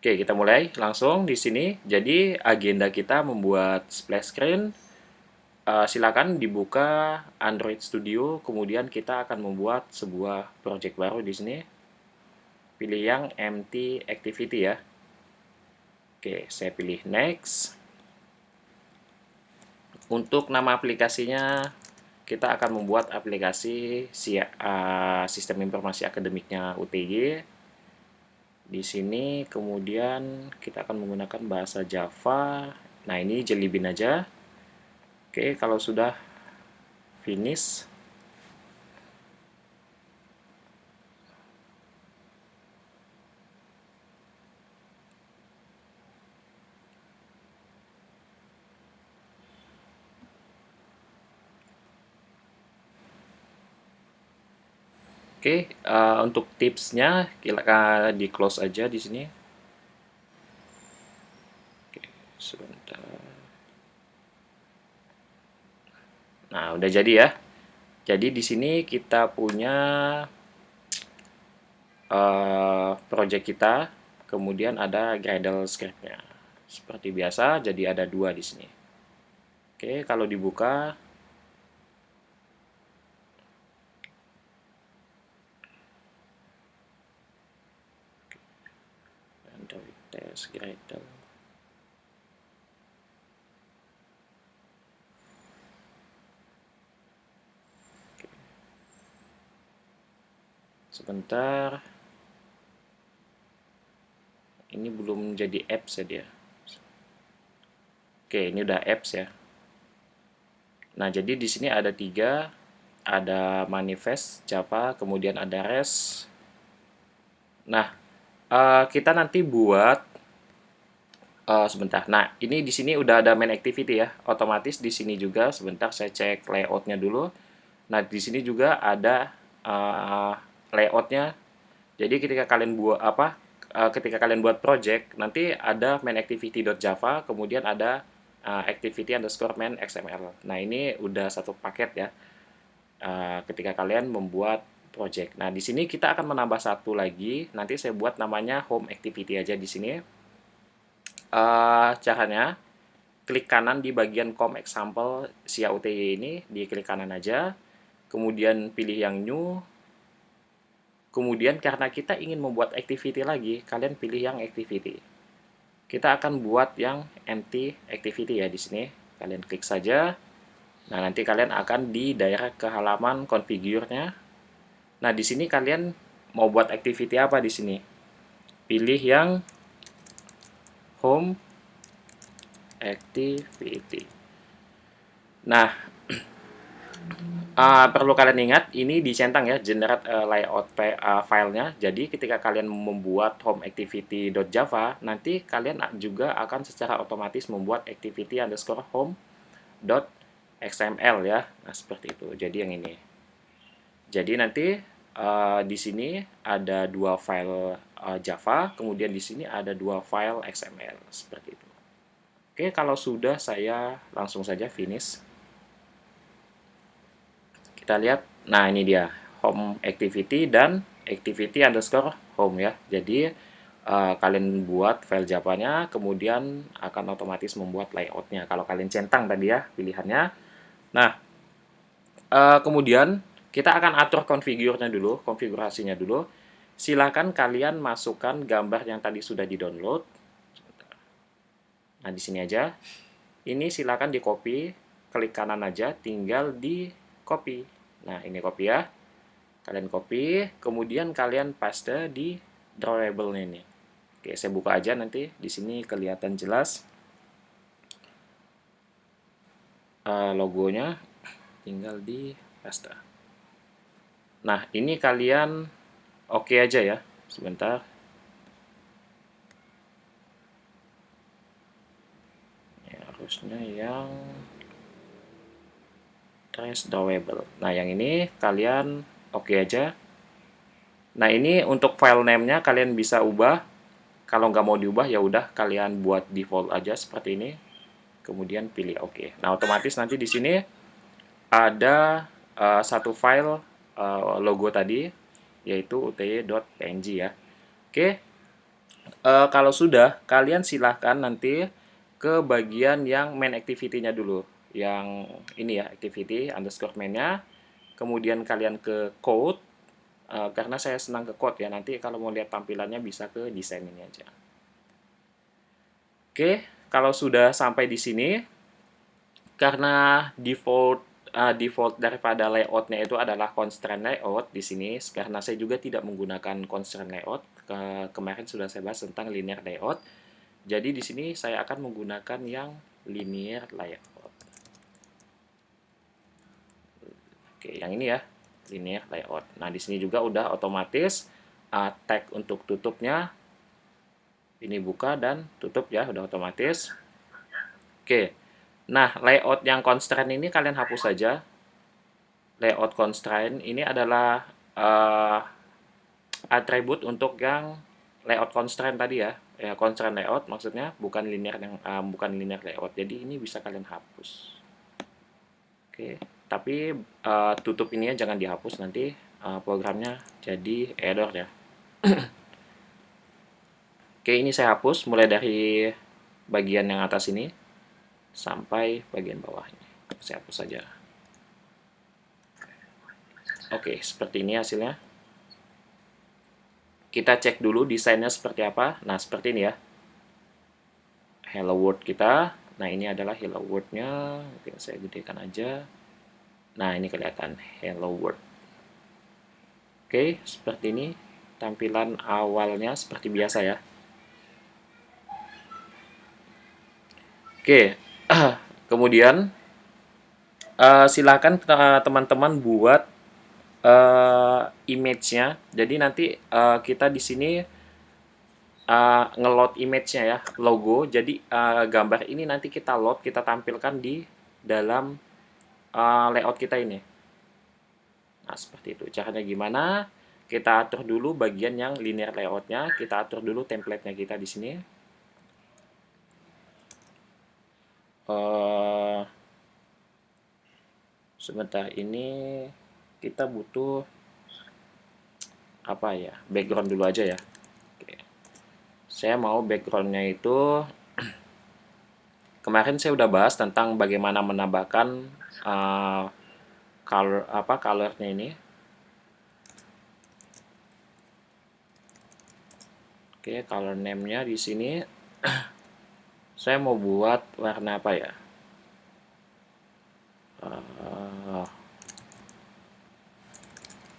Oke, kita mulai langsung di sini. Jadi agenda kita membuat splash screen. Silakan dibuka Android Studio, kemudian kita akan membuat sebuah project baru di sini. Pilih yang empty activity ya. Oke, saya pilih next. Untuk nama aplikasinya, kita akan membuat aplikasi sistem informasi akademiknya UTY. Di sini kemudian kita akan menggunakan bahasa Java. Nah, ini Jelly Bean aja. Oke, kalau sudah finish, oke, untuk tipsnya kita di close aja di sini. Oke, sebentar. Nah, udah jadi ya. Jadi di sini kita punya project kita, kemudian ada Gradle script-nya. Seperti biasa, jadi ada dua di sini. Oke, kalau dibuka, Android test Gradle. Sebentar, ini belum jadi apps ya dia. Oke, ini udah apps ya. Nah, jadi di sini ada tiga, ada manifest Java, kemudian ada REST. Nah, kita nanti buat sebentar. Nah, ini di sini udah ada main activity ya. Otomatis di sini juga sebentar saya cek layoutnya dulu. Nah, di sini juga ada layoutnya. Jadi ketika kalian buat ketika kalian buat project, nanti ada main activity.java, kemudian ada activity underscore main XML. Nah, ini udah satu paket ya. Ketika kalian membuat project. Nah, di sini kita akan menambah satu lagi. Nanti saya buat namanya home activity aja di sini. Caranya, klik kanan di bagian com example CAUTY ini, di klik kanan aja. Kemudian pilih yang new. Kemudian karena kita ingin membuat activity lagi, kalian pilih yang activity. Kita akan buat yang empty activity ya di sini. Kalian klik saja. Nah, nanti kalian akan didirect ke halaman configure-nya. Nah, di sini kalian mau buat activity apa di sini? Pilih yang home activity. Nah, perlu kalian ingat, ini dicentang ya, generate layout filenya. Jadi ketika kalian membuat home activity.java, nanti kalian juga akan secara otomatis membuat activity underscore home.xml ya. Nah, seperti itu. Jadi yang ini. Jadi nanti di sini ada dua file Java, kemudian di sini ada dua file XML. Seperti itu. Oke, kalau sudah saya langsung saja finish. Kita lihat, nah ini dia home activity dan activity underscore home ya. Jadi kalian buat file Java-nya, kemudian akan otomatis membuat layout-nya. Kalau kalian centang tadi ya pilihannya. Nah, kemudian kita akan atur configure-nya dulu, konfigurasinya dulu. Silakan kalian masukkan gambar yang tadi sudah di-download. Nah, di sini aja. Ini silakan di-copy, klik kanan aja, tinggal di-copy. Nah, ini copy ya. Kalian copy, kemudian kalian paste di drawable ini. Oke, saya buka aja nanti. Di sini kelihatan jelas logonya. Tinggal di paste. Nah, ini kalian oke aja ya. Sebentar. Ya, harusnya yang trace drawable. Nah, yang ini kalian oke aja. Nah, ini untuk file name-nya kalian bisa ubah. Kalau nggak mau diubah, ya udah kalian buat default aja seperti ini. Kemudian pilih oke. Nah, otomatis nanti di sini ada satu file logo tadi, yaitu uty.png ya. Oke, Kalau sudah, kalian silahkan nanti ke bagian yang main activity-nya dulu. Yang ini ya, activity underscore main-nya. Kemudian kalian ke code, karena saya senang ke code ya. Nanti kalau mau lihat tampilannya bisa ke desain ini aja. Oke, kalau sudah sampai di sini, karena default daripada layoutnya itu adalah constraint layout di sini, karena saya juga tidak menggunakan constraint layout. Kemarin sudah saya bahas tentang linear layout. Jadi di sini saya akan menggunakan yang linear layout. Oke, yang ini ya, linear layout. Nah, di sini juga udah otomatis tag untuk tutupnya ini buka dan tutup ya, udah otomatis. Oke. Nah, layout yang constraint ini kalian hapus saja. Layout constraint ini adalah atribut untuk yang layout constraint tadi ya. Ya, constraint layout maksudnya bukan linear layout. Jadi ini bisa kalian hapus. Oke, tapi tutup ini ya jangan dihapus, nanti programnya jadi error ya. Oke, ini saya hapus mulai dari bagian yang atas ini sampai bagian bawah ini. Saya hapus saja. Oke, seperti ini hasilnya. Kita cek dulu desainnya seperti apa. Nah, seperti ini ya. Hello World kita. Nah, ini adalah Hello World-nya. Oke, saya gedekan aja. Nah, ini kelihatan Hello World. Oke, seperti ini. Tampilan awalnya seperti biasa ya. Oke, kemudian silakan teman-teman buat image-nya. Jadi nanti kita di sini nge-load image-nya ya, logo. Jadi gambar ini nanti kita load, kita tampilkan di dalam layout kita ini. Nah, seperti itu. Caranya gimana? Kita atur dulu bagian yang linear layout-nya, kita atur dulu template-nya kita di sini. Sebentar, ini kita butuh apa ya? Background dulu aja ya. Oke. Saya mau background-nya itu kemarin saya udah bahas tentang bagaimana menambahkan color-nya ini. Oke, color name-nya di sini saya mau buat warna apa ya?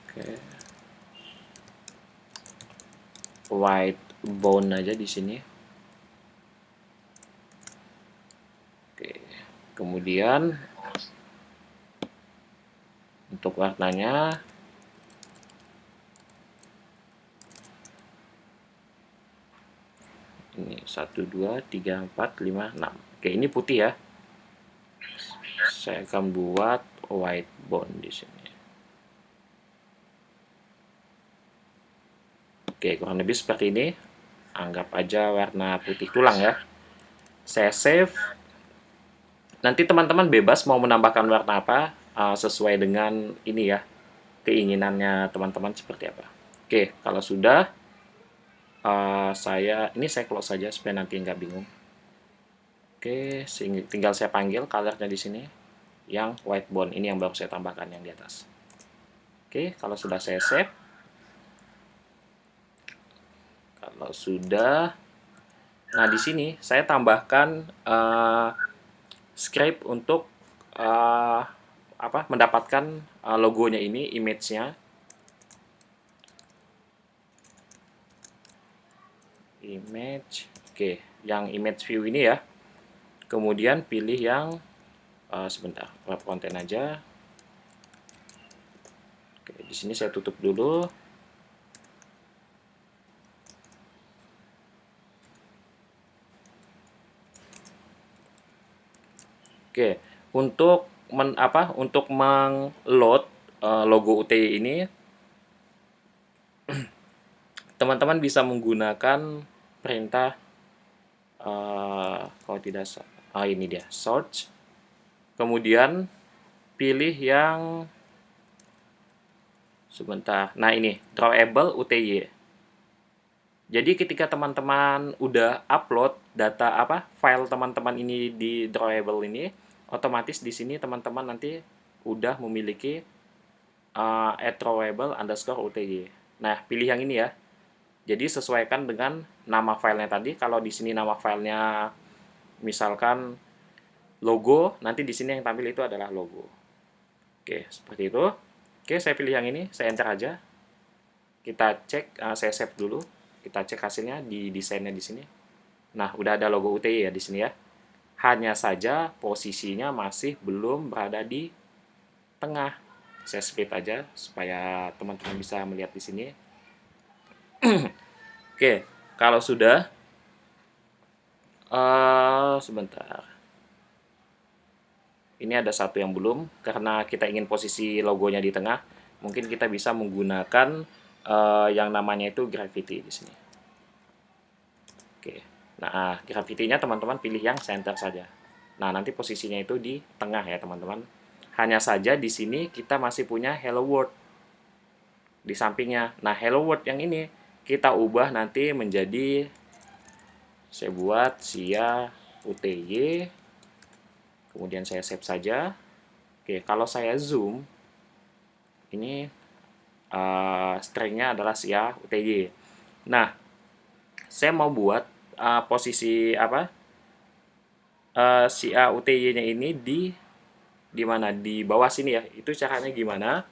Oke. White bone aja di sini. Oke. Kemudian untuk warnanya ini 1 2 3 4 5 6. Oke, ini putih ya. Saya akan buat white bone di sini. Oke, kurang lebih seperti ini. Anggap aja warna putih tulang ya. Saya save. Nanti teman-teman bebas mau menambahkan warna apa sesuai dengan ini ya, keinginannya teman-teman seperti apa. Oke, kalau sudah saya close saja supaya nanti nggak bingung. Oke, tinggal saya panggil colornya di sini yang white bone, ini yang baru saya tambahkan yang di atas. Oke, kalau sudah saya save, kalau sudah, nah di sini saya tambahkan script untuk mendapatkan logonya ini, image-nya. Image, oke, yang image view ini ya. Kemudian pilih yang sebentar, wrap content aja. Oke, di sini saya tutup dulu. Oke, untuk meng-load logo UTY ini, teman-teman bisa menggunakan perintah kalau tidak salah, ini dia, search. Kemudian pilih yang sebentar. Nah, ini drawable UTY. Jadi ketika teman-teman udah upload data file teman-teman ini di drawable ini, otomatis di sini teman-teman nanti udah memiliki @drawable_utg. Nah, pilih yang ini ya. Jadi sesuaikan dengan nama filenya tadi. Kalau di sini nama filenya misalkan logo, nanti di sini yang tampil itu adalah logo. Oke, seperti itu. Oke, saya pilih yang ini, saya enter aja. Kita cek, saya save dulu. Kita cek hasilnya di desainnya di sini. Nah, udah ada logo UTI ya di sini ya. Hanya saja posisinya masih belum berada di tengah. Saya split aja supaya teman-teman bisa melihat di sini. Oke, kalau sudah, sebentar. Ini ada satu yang belum, karena kita ingin posisi logonya di tengah. Mungkin kita bisa menggunakan yang namanya itu gravity di sini. Oke, nah gravity-nya teman-teman pilih yang center saja. Nah, nanti posisinya itu di tengah ya teman-teman. Hanya saja di sini kita masih punya hello world di sampingnya. Nah, hello world yang ini kita ubah nanti menjadi, saya buat sia UTY, kemudian saya save saja. Oke, kalau saya zoom, ini stringnya adalah sia UTY. Nah, saya mau buat posisi sia UTY-nya ini di mana, di bawah sini ya. Itu caranya gimana?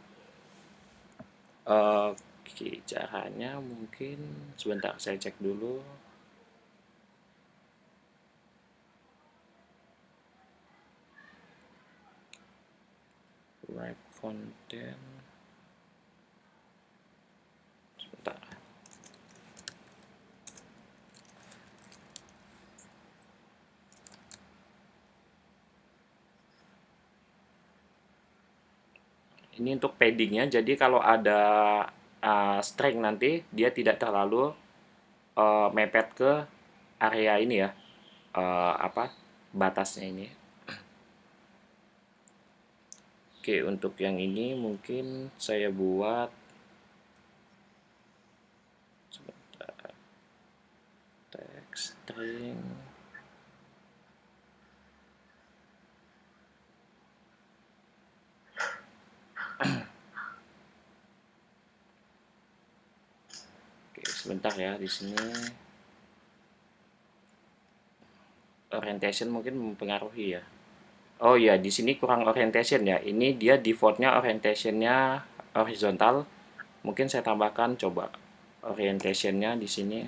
Oke, caranya mungkin sebentar saya cek dulu. Wrap content. Sebentar. Ini untuk paddingnya, jadi kalau ada string nanti dia tidak terlalu mepet ke area ini ya, batasnya ini. Oke, untuk yang ini mungkin saya buat sebentar, text string. Oke, sebentar ya di sini. Orientation mungkin mempengaruhi ya. Oh iya, di sini kurang orientation ya. Ini dia defaultnya orientationnya horizontal. Mungkin saya tambahkan coba orientationnya di sini.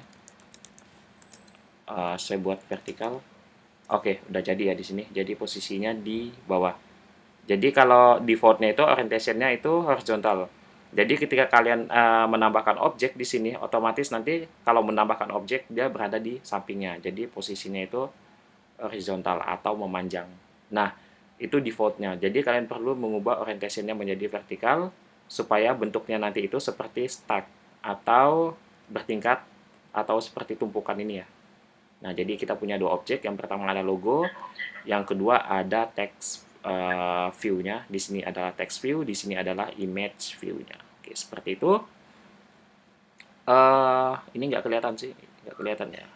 Saya buat vertikal. Oke, udah jadi ya di sini. Jadi posisinya di bawah. Jadi kalau defaultnya itu orientationnya itu horizontal. Jadi ketika kalian menambahkan objek di sini, otomatis nanti kalau menambahkan objek dia berada di sampingnya. Jadi posisinya itu horizontal atau memanjang. Nah, itu defaultnya. Jadi kalian perlu mengubah orientationnya menjadi vertikal supaya bentuknya nanti itu seperti stack atau bertingkat atau seperti tumpukan ini ya. Nah, jadi kita punya dua objek. Yang pertama ada logo, yang kedua ada text view-nya. Di sini adalah text view, di sini adalah image view-nya. Oke, seperti itu. Ini nggak kelihatan sih, nggak kelihatan ya.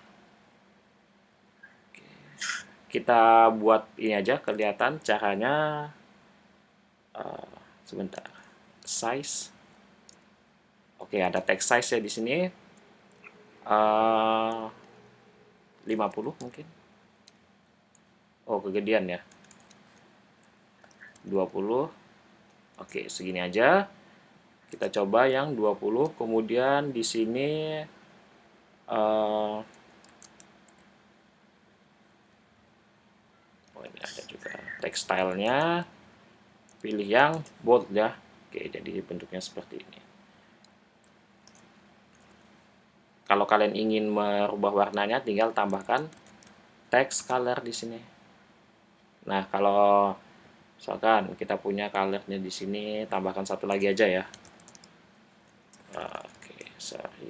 Kita buat ini aja kelihatan caranya. Sebentar, size. Oke, ada text size ya di sini. 50 mungkin. Oh, kegedean ya. 20. Oke, segini aja. Kita coba yang 20. Kemudian di sini oh, ini ada juga textile-nya. Pilih yang bold ya. Oke, jadi bentuknya seperti ini. Kalau kalian ingin merubah warnanya, tinggal tambahkan text color di sini. Nah, kalau misalkan kita punya colornya di sini, tambahkan satu lagi aja ya. Oke, sorry,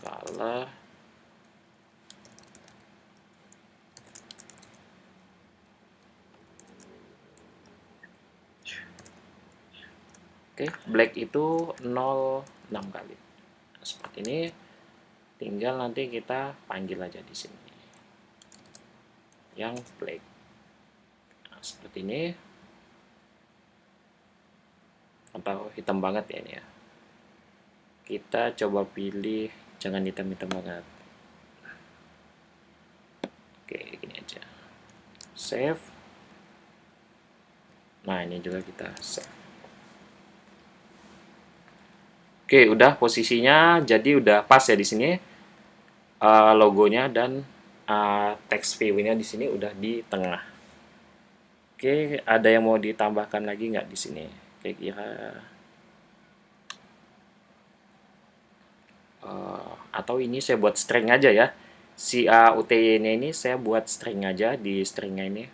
color. Oke, black itu 0,6 kali. Nah, seperti ini. tinggal nanti kita panggil aja di sini yang black. Nah, seperti ini, atau hitam banget ya ini ya. Kita coba pilih jangan hitam-hitam banget. Oke, gini aja. Save. Nah, ini juga kita save. Oke, udah posisinya jadi udah pas ya di sini. Logonya dan text view-nya di sini udah di tengah. Oke, ada yang mau ditambahkan lagi nggak di sini? Kira-kira atau ini saya buat string aja ya. Si UTY-nya ini saya buat string aja di stringnya ini.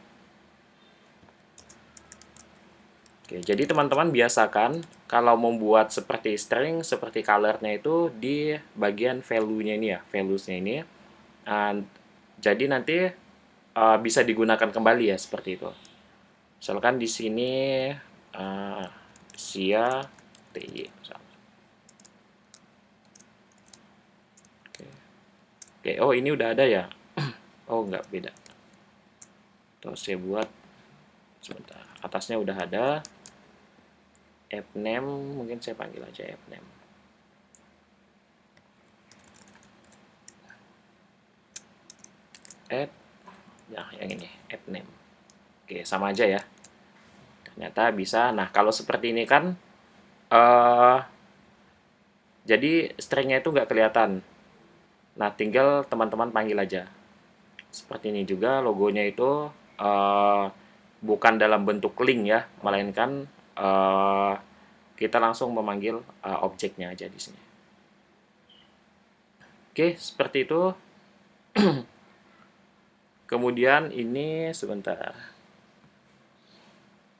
Oke, jadi teman-teman biasakan kalau membuat seperti string, seperti color-nya itu di bagian value-nya ini ya, values-nya ini. Jadi nanti bisa digunakan kembali ya seperti itu. Misalkan di sini Sia TY. Oke, oh ini udah ada ya. Oh nggak, beda. Terus saya buat sebentar. Atasnya udah ada. App name mungkin saya panggil aja app name. App, nah yang ini app name. Oke, sama aja ya. Ternyata bisa. Nah kalau seperti ini kan, jadi stringnya itu nggak kelihatan. Nah tinggal teman-teman panggil aja. Seperti ini juga logonya itu bukan dalam bentuk link ya, melainkan kita langsung memanggil objeknya aja di sini. Oke, seperti itu. Kemudian ini sebentar.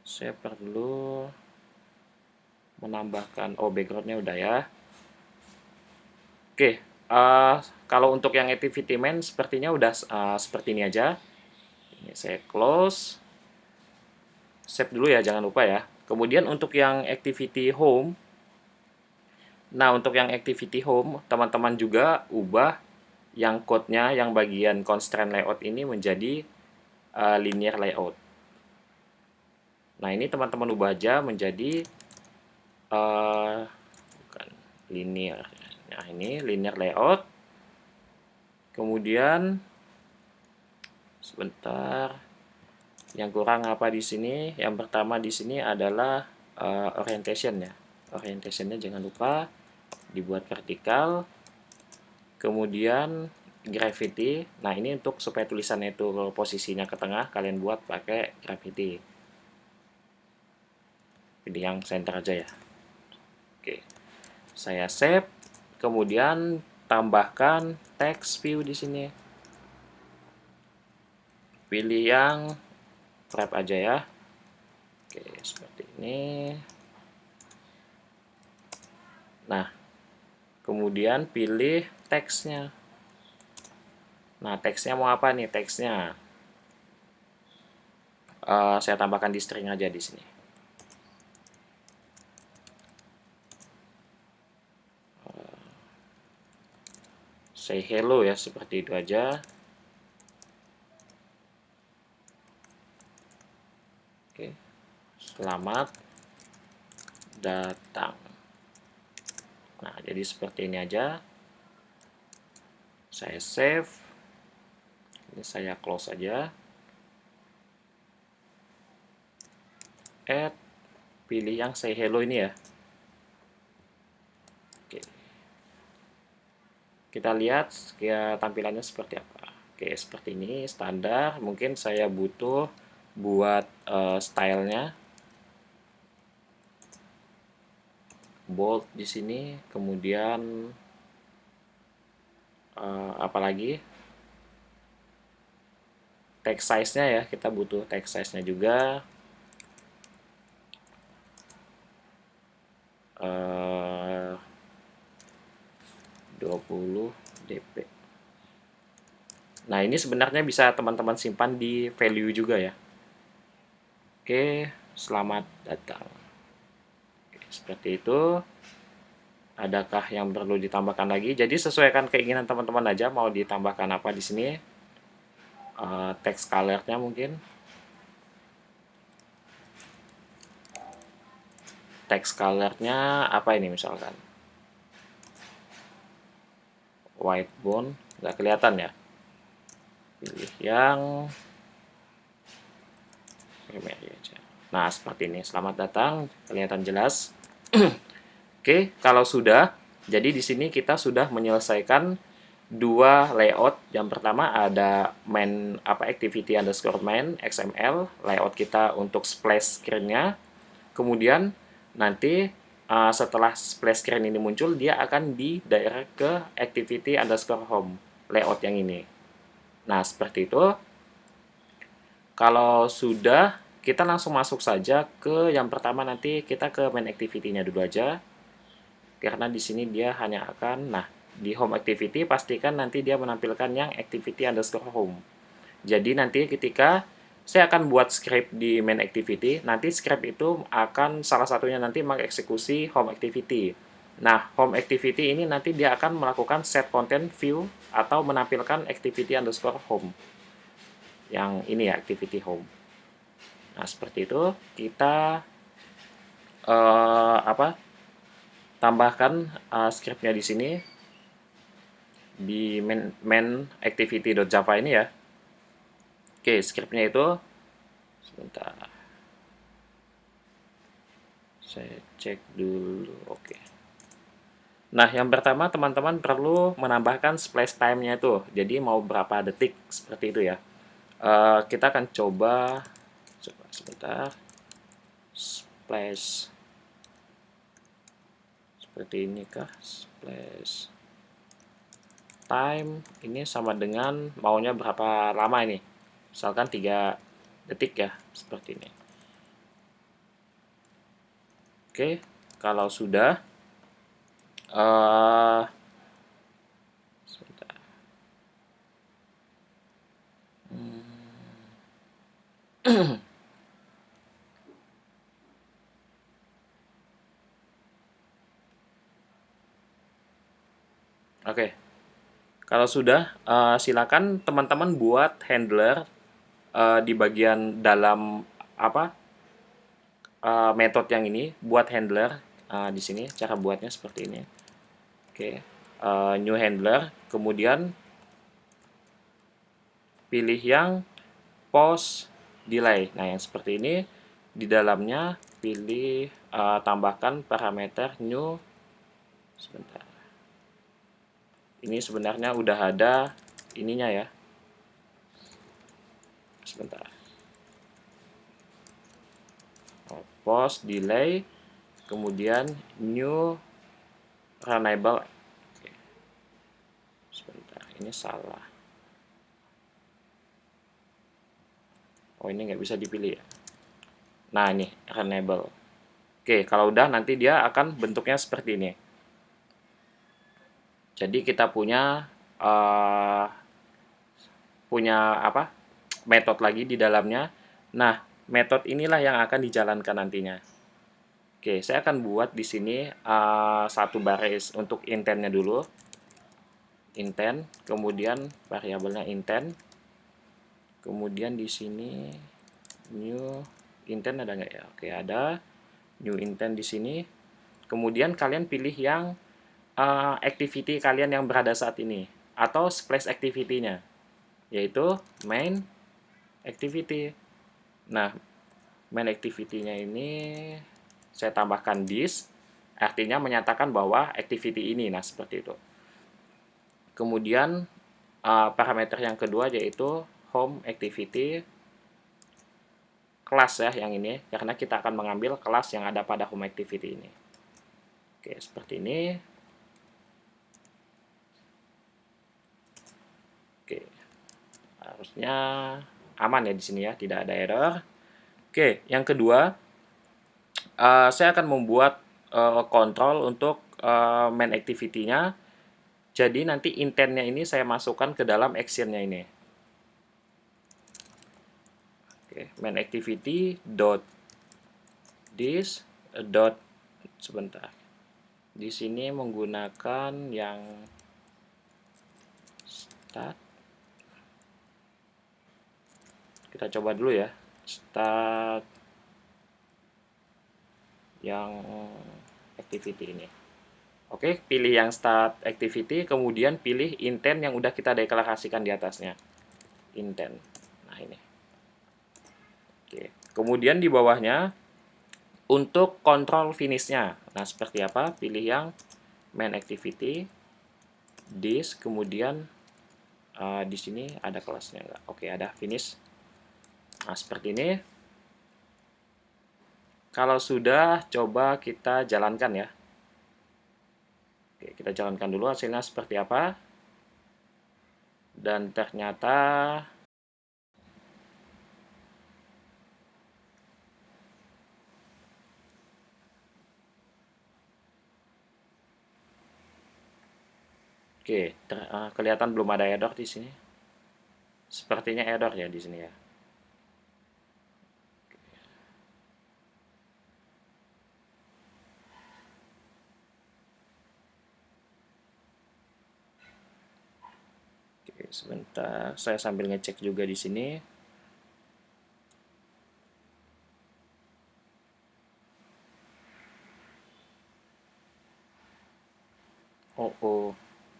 Saya perlu menambahkan, oh backgroundnya udah ya. Oke, kalau untuk yang activity main sepertinya udah seperti ini aja. Ini saya close. Save dulu ya, jangan lupa ya. Kemudian untuk yang activity home, nah untuk yang activity home, teman-teman juga ubah yang code-nya, yang bagian constraint layout ini menjadi linear layout. Nah ini teman-teman ubah aja menjadi bukan linear. Nah ini linear layout. Kemudian sebentar, yang kurang apa di sini? Yang pertama di sini adalah orientation ya. Orientationnya jangan lupa dibuat vertikal. Kemudian gravity. Nah ini untuk supaya tulisannya itu posisinya ke tengah, kalian buat pakai gravity. Pilih yang center aja ya. Oke, saya save. Kemudian tambahkan text view di sini. Pilih yang wrap aja ya. Oke, seperti ini. Nah, kemudian pilih teksnya. Nah, teksnya mau apa nih teksnya? Saya tambahkan di string aja di sini. Say hello ya, seperti itu aja. Oke, selamat datang. Nah, jadi seperti ini aja. Saya save. Ini saya close aja. Add, pilih yang say hello ini ya. Oke. Kita lihat ya tampilannya seperti apa. Oke, seperti ini standar. Mungkin saya butuh buat stylenya bold di sini. Kemudian apalagi text size-nya ya, kita butuh text size-nya juga. 20 dp. Nah ini sebenarnya bisa teman-teman simpan di value juga ya. Oke, selamat datang. Oke, seperti itu. Adakah yang perlu ditambahkan lagi? Jadi sesuaikan keinginan teman-teman aja mau ditambahkan apa di sini. Text color-nya mungkin. Text color-nya apa ini misalkan? White bone, nggak kelihatan ya. Pilih yang primary aja. Nah, seperti ini. Selamat datang, kelihatan jelas. Oke, kalau sudah, jadi di sini kita sudah menyelesaikan dua layout. Yang pertama ada main activity underscore main XML, layout kita untuk splash screen-nya. Kemudian nanti setelah splash screen ini muncul, dia akan di-direct ke activity underscore home, layout yang ini. Nah, seperti itu. Kalau sudah, kita langsung masuk saja ke yang pertama, nanti kita ke main activity-nya dulu aja. Karena di sini dia hanya akan, nah, di home activity pastikan nanti dia menampilkan yang activity underscore home. Jadi nanti ketika saya akan buat script di main activity, nanti script itu akan salah satunya nanti mengeksekusi home activity. Nah, home activity ini nanti dia akan melakukan set content view atau menampilkan activity underscore home. Yang ini ya, activity home. Nah, seperti itu kita tambahkan scriptnya di sini di main activity.java ini ya. Oke, scriptnya itu sebentar. Saya cek dulu. Oke. Nah, yang pertama teman-teman perlu menambahkan splash time-nya itu. Jadi mau berapa detik seperti itu ya. Kita akan coba sebentar. Splash seperti ini kah? Splash time ini sama dengan maunya berapa lama ini. Misalkan 3 detik ya, seperti ini. Oke, kalau sudah sebentar. Oke, kalau sudah silakan teman-teman buat handler di bagian dalam metode yang ini, buat handler di sini. Cara buatnya seperti ini. Oke, new handler, kemudian pilih yang post delay. Nah, yang seperti ini di dalamnya pilih tambahkan parameter new. Sebentar. Ini sebenarnya udah ada ininya ya. Sebentar. Post delay, kemudian new runnable. Oke. Sebentar, ini salah. Oh, ini nggak bisa dipilih ya. Nah, ini runnable. Oke, kalau udah nanti dia akan bentuknya seperti ini. Jadi kita punya metode lagi di dalamnya. Nah, metode inilah yang akan dijalankan nantinya. Oke, saya akan buat di sini satu baris untuk intentnya dulu. Intent, kemudian variabelnya intent. Kemudian di sini new intent ada nggak ya? Oke, ada new intent di sini. Kemudian kalian pilih yang activity kalian yang berada saat ini atau splash activity-nya, yaitu main activity. Nah, main activity-nya ini saya tambahkan this, artinya menyatakan bahwa activity ini. Nah, seperti itu. Kemudian parameter yang kedua yaitu home activity kelas ya, yang ini, karena kita akan mengambil kelas yang ada pada home activity ini. Oke, seperti ini. Oke, harusnya aman ya di sini ya, tidak ada error. Oke, yang kedua, saya akan membuat kontrol untuk main activity-nya. Jadi nanti intentnya ini saya masukkan ke dalam action-nya ini. Oke, main activity dot this dot sebentar. Di sini menggunakan yang start. Kita coba dulu ya. Start yang activity ini. Oke, pilih yang start activity, kemudian pilih intent yang udah kita deklarasikan di atasnya. Intent. Nah, ini. Oke. Kemudian di bawahnya untuk kontrol finishnya. Nah, seperti apa? Pilih yang main activity, this, kemudian di sini ada kelasnya enggak? Oke, ada finish. Nah, seperti ini. Kalau sudah, coba kita jalankan ya. Oke, kita jalankan dulu hasilnya seperti apa. Dan ternyata oke, kelihatan belum ada error di sini. Sepertinya error ya di sini ya. Oke, sebentar, saya sambil ngecek juga di sini. Oh,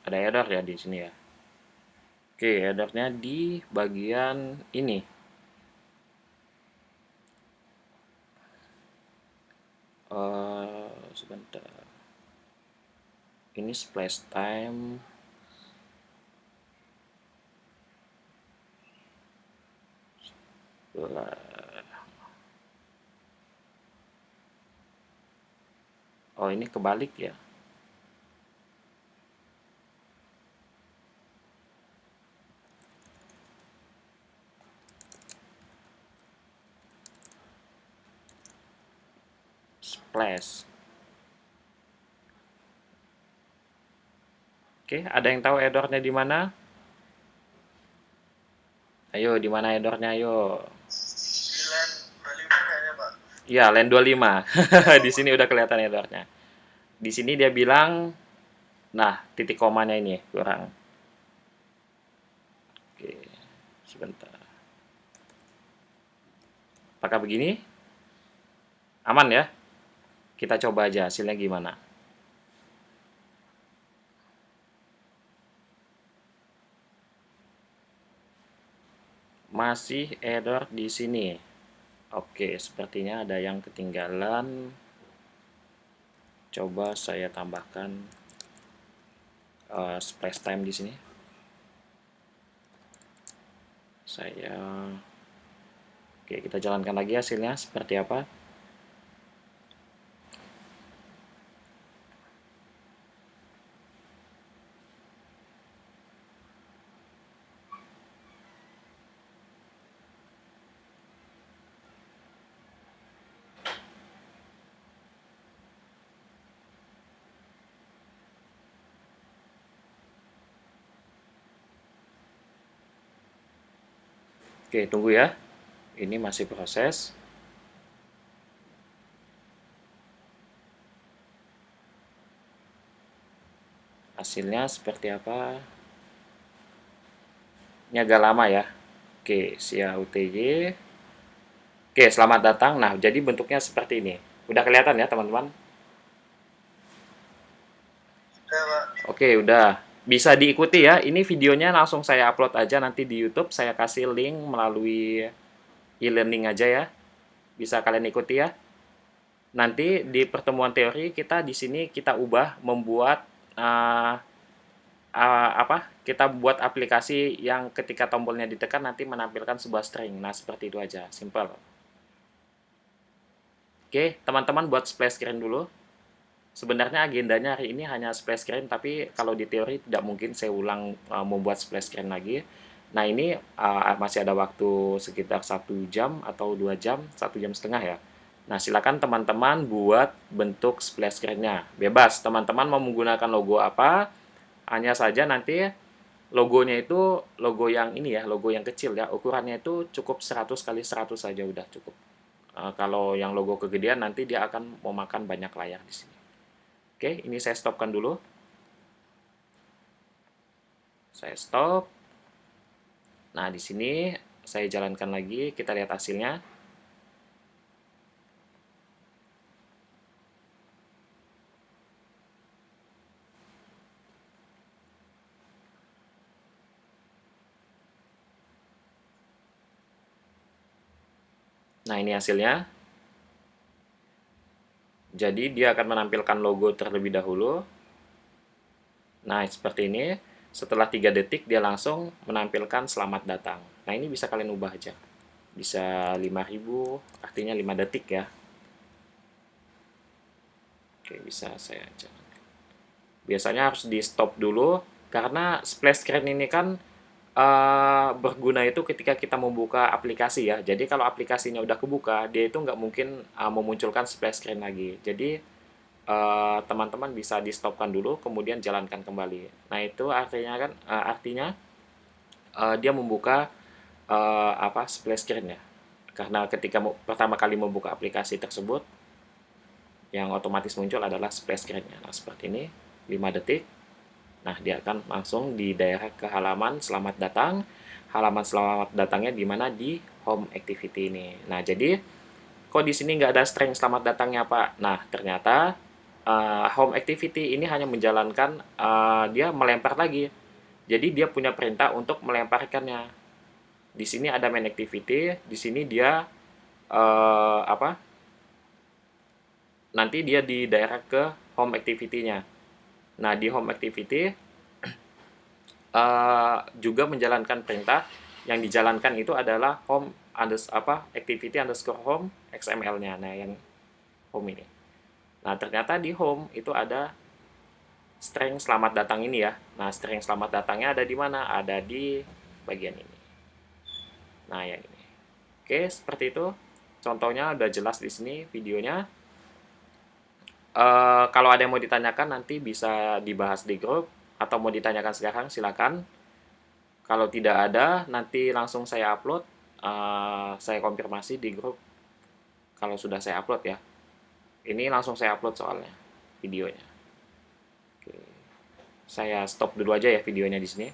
ada error ya di sini ya. Oke, errornya di bagian ini. Sebentar. Ini splash time. Oh, ini kebalik ya. Splash. Oke, ada yang tahu errornya di mana? Ayo, di mana errornya? Ayo. Di line 25 kayaknya, Pak. Iya, line 25. Di sini udah kelihatan errornya. Di sini dia bilang, nah, titik komanya ini kurang. Oke, sebentar. Apakah begini? Aman ya? Kita coba aja hasilnya gimana. Masih error di sini. Oke, sepertinya ada yang ketinggalan. Coba saya tambahkan splash time di sini. Oke, kita jalankan lagi hasilnya seperti apa. Oke, tunggu ya. Ini masih proses. Hasilnya seperti apa? Ini agak lama ya. Oke, SIA UTY. Oke, selamat datang. Nah, jadi bentuknya seperti ini. Udah kelihatan ya, teman-teman? Udah, Pak. Oke, udah. Bisa diikuti ya. Ini videonya langsung saya upload aja nanti di YouTube. Saya kasih link melalui e-learning aja ya. Bisa kalian ikuti ya. Nanti di pertemuan teori kita di sini kita ubah membuat kita buat aplikasi yang ketika tombolnya ditekan nanti menampilkan sebuah string. Nah, seperti itu aja. Simple. Oke, teman-teman buat splash screen dulu. Sebenarnya agendanya hari ini hanya splash screen, tapi kalau di teori tidak mungkin saya ulang membuat splash screen lagi. Nah, ini masih ada waktu sekitar 1 jam atau 2 jam, 1,5 jam ya. Nah, silakan teman-teman buat bentuk splash screen-nya. Bebas, teman-teman mau menggunakan logo apa, hanya saja nanti logonya itu logo yang ini ya, logo yang kecil ya. Ukurannya itu cukup 100 kali 100 saja udah cukup. Kalau yang logo kegedean nanti dia akan memakan banyak layar di sini. Oke, ini saya stopkan dulu. Saya stop. Nah, di sini saya jalankan lagi, kita lihat hasilnya. Nah, ini hasilnya. Jadi, dia akan menampilkan logo terlebih dahulu. Nah, seperti ini. Setelah 3 detik, dia langsung menampilkan selamat datang. Nah, ini bisa kalian ubah aja. Bisa 5.000, artinya 5 detik ya. Oke, bisa saya jalankan. Biasanya harus di stop dulu, karena splash screen ini kan berguna itu ketika kita membuka aplikasi ya. Jadi kalau aplikasinya udah kebuka, dia itu nggak mungkin memunculkan splash screen lagi. Jadi teman-teman bisa di stopkan dulu, kemudian jalankan kembali. Nah itu artinya kan dia membuka splash screen ya. Karena ketika pertama kali membuka aplikasi tersebut, yang otomatis muncul adalah splash screen-nya. Nah seperti ini, 5 detik. Nah, dia akan langsung di daerah ke halaman selamat datang. Halaman selamat datangnya di mana? Di home activity ini. Nah, jadi kok di sini nggak ada string selamat datangnya, Pak? Nah, ternyata home activity ini hanya menjalankan, dia melempar lagi. Jadi dia punya perintah untuk melemparkannya. Di sini ada main activity, di sini dia nanti dia di daerah ke home activity-nya. Nah, di home activity juga menjalankan perintah. Yang dijalankan itu adalah activity underscore home XML-nya. Nah, yang home ini. Nah, ternyata di home itu ada string selamat datang ini ya. Nah, string selamat datangnya ada di mana? Ada di bagian ini. Nah, yang ini. Oke, seperti itu. Contohnya udah jelas di sini videonya. Kalau ada yang mau ditanyakan nanti bisa dibahas di grup, atau mau ditanyakan sekarang silakan. Kalau tidak ada, nanti langsung saya upload. Saya konfirmasi di grup kalau sudah saya upload ya. Ini langsung saya upload soalnya videonya. Oke. Saya stop dulu aja ya videonya di sini.